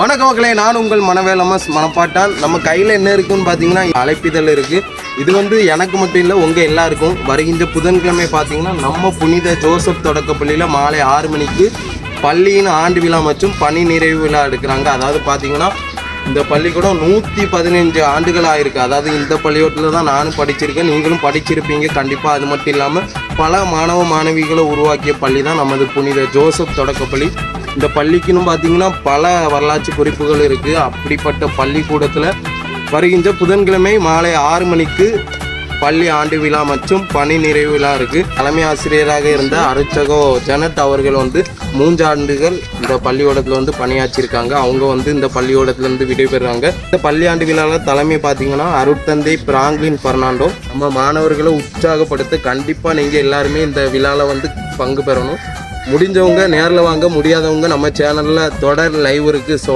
வணக்கம் மக்களே, நான் உங்கள் மனவேலமஸ் மனப்பாட்டான். நம்ம கையில் என்ன இருக்குன்னு பார்த்தீங்கன்னா அழைப்பிதழ் இருக்குது. இது வந்து எனக்கு மட்டும் இல்லை, உங்கள் எல்லாருக்கும். வருகின்ற புதன்கிழமை பார்த்தீங்கன்னா நம்ம புனித ஜோசப் தொடக்கப்பள்ளியில் மாலை 6 மணிக்கு பள்ளியின் ஆண்டு விழா மற்றும் பணி நிறைவு விழா எடுக்கிறாங்க. அதாவது பார்த்தீங்கன்னா இந்த பள்ளிக்கூடம் 115 ஆண்டுகள் ஆயிருக்கு. அதாவது இந்த பள்ளிக்கூடத்தில் தான் நானும் படிச்சிருக்கேன், நீங்களும் படிச்சிருப்பீங்க கண்டிப்பாக. அது மட்டும் இல்லாமல் பல மாணவ மாணவிகளை உருவாக்கிய பள்ளி தான் நமது புனித ஜோசப் தொடக்கப்பள்ளி. இந்த பள்ளிக்குன்னு பார்த்தீங்கன்னா பல வரலாற்று குறிப்புகள் இருக்குது. அப்படிப்பட்ட பள்ளிக்கூடத்தில் வருகின்ற புதன்கிழமை மாலை 6 மணிக்கு பள்ளி ஆண்டு விழா மற்றும் பணி நிறைவு விழா இருக்குது. தலைமை ஆசிரியராக இருந்த அருட்சகோ ஜெனட் அவர்கள் வந்து 3 ஆண்டுகள் இந்த பள்ளிக்கூடத்தில் வந்து பணியாற்றியிருக்காங்க. அவங்க வந்து இந்த பள்ளிக்கூடத்துலேருந்து விடைபெறுறாங்க. இந்த பள்ளியாண்டு விழாவில் தலைமை பார்த்தீங்கன்னா அருட்தந்தை பிராங்க்லின் பெர்னாண்டோ. நம்ம மாணவர்களை உற்சாகப்படுத்த கண்டிப்பாக நீங்கள் எல்லாருமே இந்த விழாவில் வந்து பங்கு பெறணும். முடிஞ்சவங்க நேரில் வாங்க, முடியாதவங்க நம்ம சேனலில் தொடர் லைவ் இருக்குது. ஸோ